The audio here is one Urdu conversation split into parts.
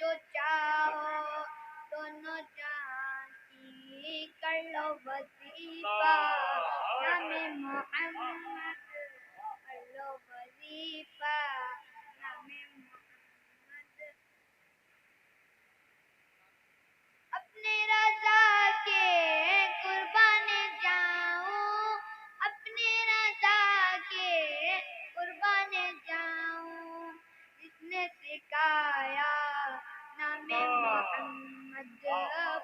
جو چاہو دونوں جہاں کی کر لو وظیفہ نام محمد کر لو وظیفہ نام محمد اپنے رضا کے قربان جاؤں اپنے رضا کے قربان جاؤں جس نے سکھایا نام محمد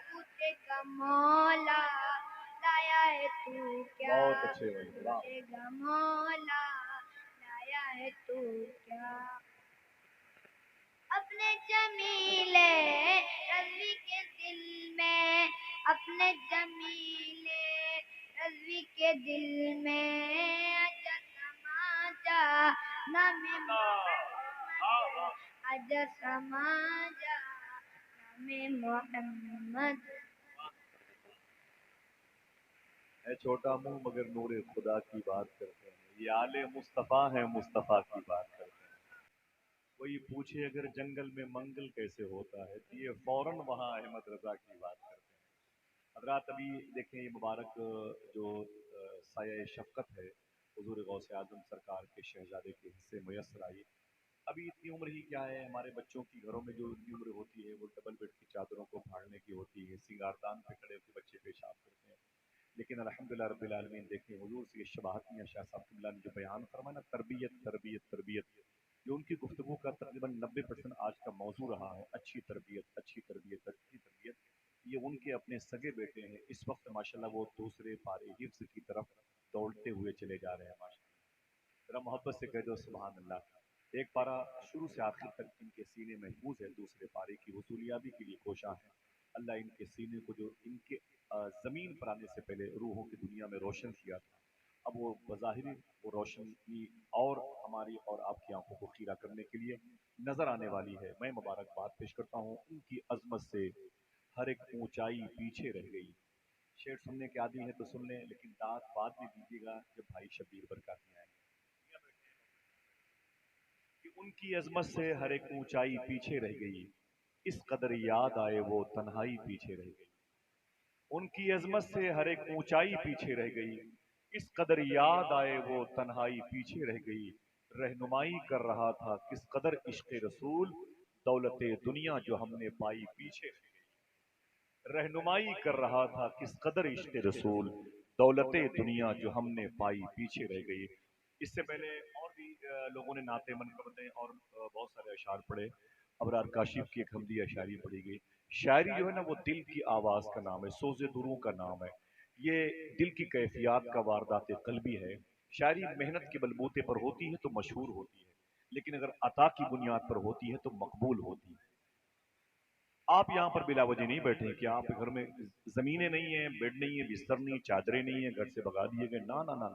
پوچھے گا مولا لایا ہے تو کیا پوچھے گا مولا لایا ہے تو کیا اپنے جمیلے رضوی کے دل میں اپنے جمیلے رضوی کے دل میں آجا سما جا نام محمد آجا سما جا نام محمد اے چھوٹا منہ مگر نور خدا کی بات کرتے ہیں، یہ آل مصطفیٰ ہیں، مصطفیٰ کی بات کرتے ہیں۔ کوئی پوچھے اگر جنگل میں منگل کیسے ہوتا ہے تو یہ فوراً وہاں احمد رضا کی بات کرتے ہیں۔ حضرات ابھی دیکھیں یہ مبارک جو سایہ شفقت ہے حضور غوث اعظم سرکار کے شہزادے کے حصے میسر آئی۔ ابھی اتنی عمر ہی کیا ہے، ہمارے بچوں کی گھروں میں جو اتنی عمر ہوتی ہے وہ ڈبل بیڈ کی چادروں کو پھاڑنے کی ہوتی ہے، سنگاردان پہ کھڑے ہو کے بچے پیشاب کرتے ہیں۔ لیکن الحمدللہ رب العالمین دیکھیں حضور سے یہ شباہت میاں شاہ صاحب اللہ نے جو بیان فرمایا نا، تربیت تربیت تربیت، جو ان کی گفتگو کا تقریباً 90% آج کا موضوع رہا ہے، اچھی تربیت اچھی تربیت اچھی تربیت، یہ ان کے اپنے سگے بیٹے ہیں۔ اس وقت ماشاءاللہ وہ دوسرے پارے حفظ کی طرف دوڑتے ہوئے چلے جا رہے ہیں ماشاءاللہ۔ ذرا محبت سے کہہ دو سبحان اللہ۔ ایک پارہ شروع سے آخر تک ان کے سینے محفوظ ہے، دوسرے پارے کی وصولیابی کے لیے کوشاں ہے۔ اللہ ان کے سینے کو جو ان کے زمین پر آنے سے پہلے روحوں کی دنیا میں روشن کیا تھا، اب وہ بظاہر وہ روشنی اور ہماری اور آپ کی آنکھوں کو خیرہ کرنے کے لیے نظر آنے والی ہے۔ میں مبارکباد پیش کرتا ہوں، ان کی عظمت سے ہر ایک اونچائی پیچھے رہ گئی۔ شعر سننے کے عادی ہیں تو سن لیں، لیکن داد بعد میں دیجیے گا جب بھائی شبیر برکاتی آئیں کہ ان کی عظمت سے ہر ایک اونچائی پیچھے رہ گئی، اس قدر یاد آئے وہ تنہائی پیچھے رہ گئی۔ ان کی عظمت سے ہر ایک اونچائی پیچھے رہ گئی، اس قدر یاد آئے وہ تنہائی پیچھے رہ گئی۔ رہنمائی کر رہا تھا کس قدر عشق رسول، دولت دنیا جو ہم نے پائی پیچھے رہ گئی۔ رہنمائی کر رہا تھا کس قدر عشق رسول، دولت دنیا جو ہم نے پائی پیچھے رہ گئی۔ اس سے پہلے اور بھی لوگوں نے نعتیں منقبتیں اور بہت سارے اشعار پڑھے۔ ابرار کاشف کی ایک حمدی اشعری پڑھی گئی۔ شاعری جو ہے نا وہ دل کی آواز کا نام ہے، سوز دروں کا نام ہے، یہ دل کی کیفیات کا واردات قلبی ہے۔ شاعری محنت کے بلبوتے پر ہوتی ہے تو مشہور ہوتی ہے، لیکن اگر عطا کی بنیاد پر ہوتی ہے تو مقبول ہوتی ہے۔ آپ یہاں پر بلا وجہ نہیں بیٹھے کہ آپ گھر میں زمینیں نہیں ہیں، بیڈ نہیں ہے، بستر نہیں، چادریں نہیں ہیں، گھر سے بھگا دیے گئے، نہ نہ نہ،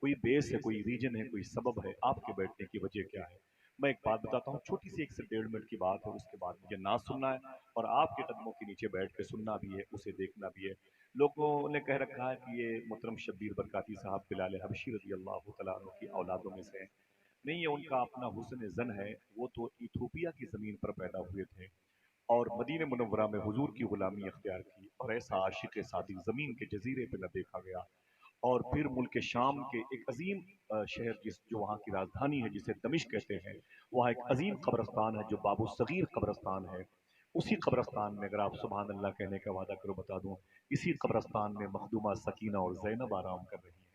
کوئی بیس ہے، کوئی ریجن ہے، کوئی سبب ہے آپ کے بیٹھنے کی وجہ کیا ہے۔ میں ایک بات بتاتا ہوں، چھوٹی سی 1 سے 1.5 منٹ کی بات ہے، اس کے بعد مجھے نہ سننا ہے اور آپ کے قدموں کے نیچے بیٹھ کے سننا بھی ہے، اسے دیکھنا بھی ہے۔ لوگوں نے کہہ رکھا ہے کہ یہ محترم شبیر برکاتی صاحب بلال حبشی رضی اللہ تعالیٰ عنہ کی اولادوں میں سے ہیں۔ نہیں، یہ ان کا اپنا حسن زن ہے، وہ تو ایتھوپیا کی زمین پر پیدا ہوئے تھے اور مدینہ منورہ میں حضور کی غلامی اختیار کی، اور ایسا عاشق صادق زمین کے جزیرے پہ نہ دیکھا گیا۔ اور پھر ملک شام کے ایک عظیم شہر جو وہاں کی راجدھانی ہے جسے دمشق کہتے ہیں، وہاں ایک عظیم قبرستان ہے جو باب الصغیر قبرستان ہے۔ اسی قبرستان میں اگر آپ سبحان اللہ کہنے کا وعدہ کرو بتا دوں، اسی قبرستان میں مخدومہ سکینہ اور زینب آرام کر رہی ہیں۔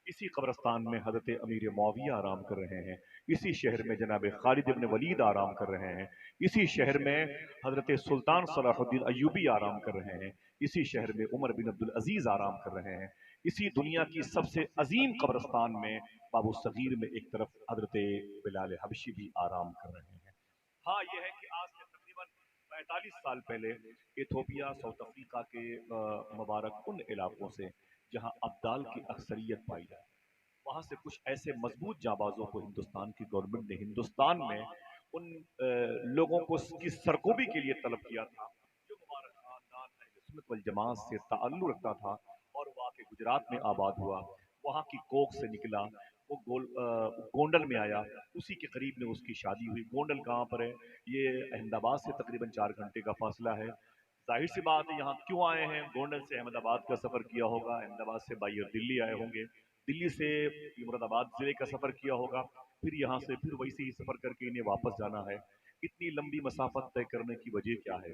اسی قبرستان میں حضرت امیر معاویہ آرام کر رہے ہیں۔ اسی شہر میں جناب خالد ابن ولید آرام کر رہے ہیں۔ اسی شہر میں حضرت سلطان صلاح الدین ایوبی آرام کر رہے ہیں۔ اسی شہر میں عمر بن عبدالعزیز آرام کر رہے ہیں۔ اسی دنیا کی سب سے عظیم قبرستان میں باب الصغیر میں ایک طرف حضرت بلال حبشی بھی آرام کر رہے ہیں۔ ہاں یہ ہے کہ آج سے تقریباً 45 سال پہلے ایتھوپیا ساؤتھ افریقہ کے مبارک ان علاقوں سے جہاں ابدال کی اکثریت پائی جائے، وہاں سے کچھ ایسے مضبوط جانبازوں کو ہندوستان کی گورنمنٹ نے ہندوستان میں ان لوگوں کو کی سرکوبی کے لیے طلب کیا تھا جو مبارک خاندان اہل سنت والجماعت سے تعلق رکھتا تھا اور وہ آ کے گجرات میں آباد ہوا، وہاں کی کوکھ سے نکلا، وہ گونڈل میں آیا، اسی کے قریب میں اس کی شادی ہوئی۔ گونڈل کہاں پر ہے؟ یہ احمد آباد سے تقریباً 4 گھنٹے کا فاصلہ ہے۔ ظاہر سی بات ہے یہاں کیوں آئے ہیں، گونڈل سے احمد آباد کا سفر کیا ہوگا، احمد آباد سے بائی ایئر دلی آئے ہوں گے، دلی سے مراد آباد ضلع کا سفر کیا ہوگا، پھر یہاں سے پھر ویسے ہی سفر کر کے انہیں واپس جانا ہے۔ اتنی لمبی مسافت طے کرنے کی وجہ کیا ہے؟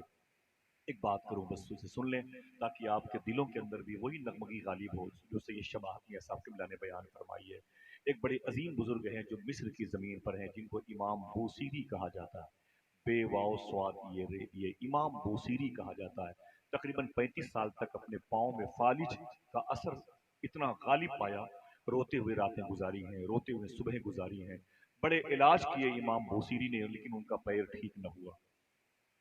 ایک بات کروں بس اسے سن لیں تاکہ آپ کے دلوں کے اندر بھی وہی نغمگی غالب ہو جو سید شاہ احمد صاحب قبلہ نے بیان فرمائی ہے۔ ایک بڑے عظیم بزرگ ہیں جو مصر کی زمین پر ہیں، جن کو امام بوسیری کہا جاتا ہے۔ بے واو سواد یہ امام بوسیری کہا جاتا ہے۔ تقریباً 35 سال تک اپنے پاؤں میں فالج کا اثر اتنا غالب پایا، روتے ہوئے راتیں گزاری ہیں، روتے ہوئے صبح گزاری ہیں، بڑے علاج کیے امام بوسیری نے، لیکن ان کا پیر ٹھیک نہ ہوا،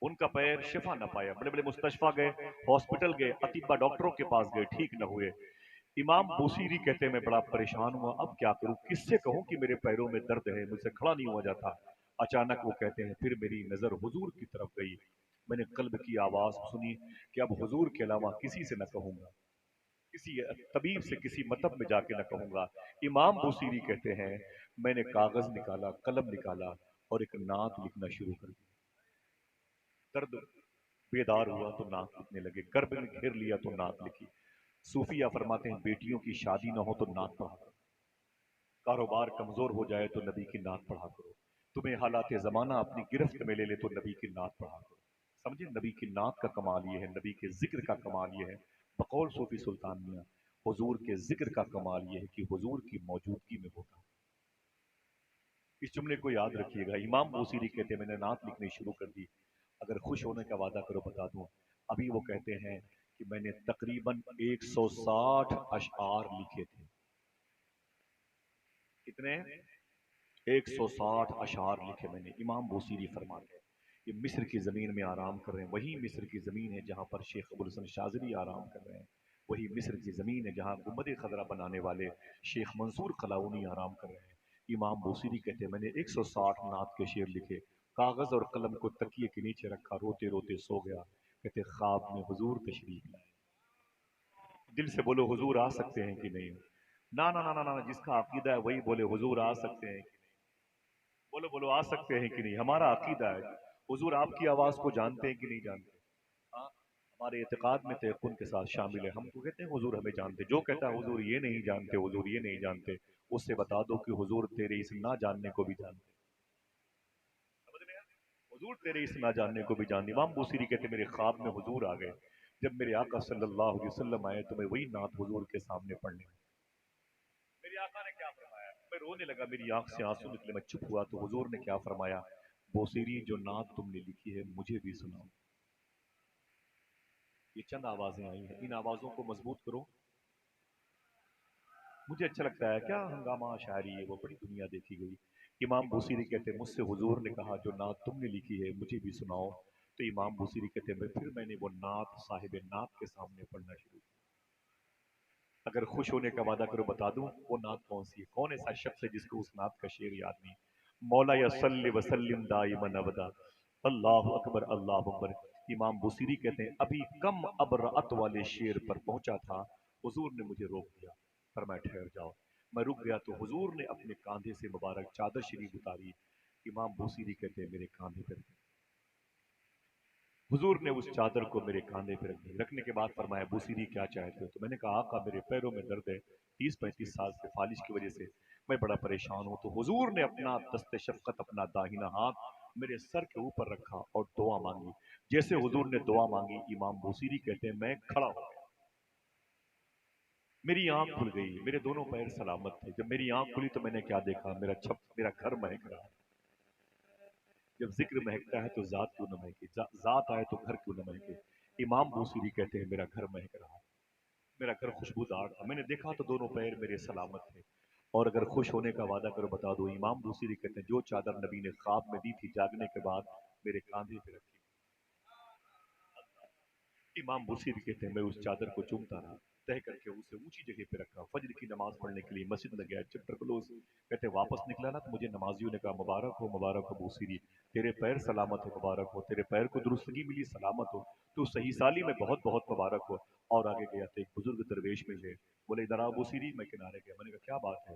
ان کا پیر شفا نہ پایا۔ بڑے بڑے مستشفیٰ گئے، ہاسپٹل گئے، اطباء ڈاکٹروں کے پاس گئے، ٹھیک نہ ہوئے۔ امام بوسیری کہتے ہیں میں بڑا پریشان ہوا، اب کیا کروں، کس سے کہوں کہ میرے پیروں میں درد ہے، مجھ سے کھڑا نہیں ہوا جاتا۔ اچانک وہ کہتے ہیں پھر میری نظر حضور کی طرف گئی، میں نے قلب کی آواز سنی کہ اب حضور کے علاوہ کسی سے نہ کہوں گا، کسی طبیب سے کسی مطب میں جا کے نہ کہوں گا۔ امام بوسیری کہتے ہیں میں نے کاغذ نکالا، قلم نکالا اور ایک نعت لکھنا شروع کر دیا۔ درد بیدار ہوا تو نعت لکھنے لگے، کرب نے گھیر لیا تو نعت لکھی۔ صوفیہ فرماتے ہیں بیٹیوں کی شادی نہ ہو تو نعت پڑھا کرو، کاروبار کمزور ہو جائے تو نبی کی نعت پڑھا کرو، تمہیں حالات زمانہ اپنی گرفت میں لے لے تو نبی کی نعت پڑھا کرو۔ سمجھے نبی کی نعت کا کمال یہ ہے، نبی کے ذکر کا کمال یہ ہے۔ بقول صوفی سلطان میاں حضور کے ذکر کا کمال یہ ہے کہ حضور کی موجودگی میں ہوتا ہے۔ اس جملے کو یاد رکھیے گا۔ امام بوسیری کہتے ہیں میں نے نعت لکھنی شروع کر دی، اگر خوش ہونے کا وعدہ کرو بتا دوں، ابھی وہ کہتے ہیں کہ میں نے تقریباً 160 اشعار لکھے تھے۔ کتنے؟ 160 اشعار لکھے میں نے۔ امام بوسیری فرماتے ہیں یہ مصر کی زمین میں آرام کر رہے ہیں، وہی مصر کی زمین ہے جہاں پر شیخ ابوالحسن شاذلی آرام کر رہے ہیں، وہی مصر کی زمین ہے جہاں گنبد خضرا بنانے والے شیخ منصور قلاؤنی آرام کر رہے ہیں۔ امام بوسیری کہتے ہیں میں نے 160 نعت کے شعر لکھے، کاغذ اور قلم کو تکیے کے نیچے رکھا، روتے روتے سو گیا۔ کہتے خواب میں حضور تشریف لائے۔ دل سے بولو حضور آ سکتے ہیں کہ نہیں؟ نہ نہ نہ نہ، جس کا عقیدہ ہے وہی بولے حضور آ سکتے ہیں کہ نہیں؟ بولو بولو آ سکتے ہیں کہ نہیں؟ ہمارا عقیدہ ہے حضور آپ کی آواز کو جانتے ہیں کہ نہیں جانتے؟ ہاں، ہمارے اعتقاد میں تیقن کے ساتھ شامل ہے۔ ہم تو کہتے ہیں حضور ہمیں جانتے، جو کہتا ہے حضور یہ نہیں جانتے، حضور یہ نہیں جانتے، اس سے بتا دو کہ حضور تیرے اس نہ جاننے کو بھی جانتے، سمجھ رہے ہیں؟ حضور تیرے اس نہ جاننے کو بھی جانتے۔ امام بوسیری کہتے میرے خواب میں حضور آ گئے، جب میرے آقا صلی اللہ علیہ وسلم آئے تو میں وہی نعت حضور کے سامنے پڑھنے لگا۔ میری آقا نے کیا فرمایا؟ میں رونے لگا، میری آنکھ سے آنسو نکلے، میں چپ ہوا تو حضور نے کیا فرمایا؟ بوسیری جو نعت تم نے لکھی ہے مجھے بھی سناؤ۔ یہ چند آوازیں آئی ہیں، ان آوازوں کو مضبوط کرو۔ مجھے اچھا لگتا ہے، کیا ہنگامہ شاعری ہے، وہ بڑی دنیا دیکھی گئی۔ امام بوسیری کہتے ہیں مجھ سے حضور نے کہا جو نعت تم نے لکھی ہے مجھے بھی سناؤ، تو امام بوسیری کہتے ہیں پھر میں نے وہ نعت صاحب نعت کے سامنے پڑھنا شروع کیا۔ اگر خوش ہونے کا وعدہ کرو بتا دوں وہ نعت کون سی ہے؟ کون ایسا شخص ہے جس کو اس نعت کا شعر یاد نہیں؟ مولا یا صلی وسلم دائما ابدا، اللہ اکبر اللہ اکبر۔ امام بوسیری کہتے ہیں ابھی کم ابرات والے شعر پر پہنچا تھا، حضور نے مجھے روک دیا، فرمایا ٹھہر جاؤ۔ میں رک گیا تو حضور نے اپنے کاندھے سے مبارک چادر شریف اتاری۔ امام بوسیری کہتے ہیں میرے کاندھے پر حضور نے اس چادر کو میرے کاندھے پہ رکھ دی، رکھنے کے بعد فرمایا بوسیری کیا چاہتے ہو؟ تو میں نے کہا آقا میرے پیروں میں درد ہے، 30-35 سال سے فالج کی وجہ سے میں بڑا پریشان ہوں۔ تو حضور نے اپنا دست شفقت، اپنا داہنا ہاتھ میرے سر کے اوپر رکھا اور دعا مانگی۔ جیسے حضور نے دعا مانگی امام بوسیری کہتے ہیں میں کھڑا ہو گیا، میری آنکھ کھل گئی، میرے دونوں پیر سلامت تھے۔ جب میری آنکھ کھلی تو میں نے کیا دیکھا؟ میرا گھر مہک رہا۔ جب ذکر مہکتا ہے تو ذات کیوں نہ مہکے، ذات آئے تو گھر کیوں نہ مہکے۔ امام بوسیری کہتے ہیں میرا گھر مہک رہا، میرا گھر خوشبودار تھا، میں نے دیکھا تو دونوں پیر میرے سلامت تھے۔ اور اگر خوش ہونے کا وعدہ کرو بتا دو، امام بوسیری کہتے ہیں جو چادر نبی نے خواب میں دی تھی جاگنے کے بعد میرے کاندھے پہ رکھی، امام بوسیری کہتے ہیں میں اس چادر کو چومتا رہا، تہ کر کے اسے اونچی جگہ پہ رکھا۔ فجر کی نماز پڑھنے کے لیے مسجد میں گیا، چیپٹر کلوز، کہتے ہیں واپس نکلا نا تو مجھے نمازیوں نے کہا مبارک ہو بوسیری، تیرے پیر سلامت ہے، مبارک ہو، تیرے پیر کو درستگی ملی، سلامت ہو، تو صحیح سالی میں بہت بہت مبارک ہو۔ اور آگے گیا تو ایک بزرگ درویش مل گئے، بولے ادھر آؤ بوسیری، میں کنارے گیا، میں نے کہا کیا بات ہے؟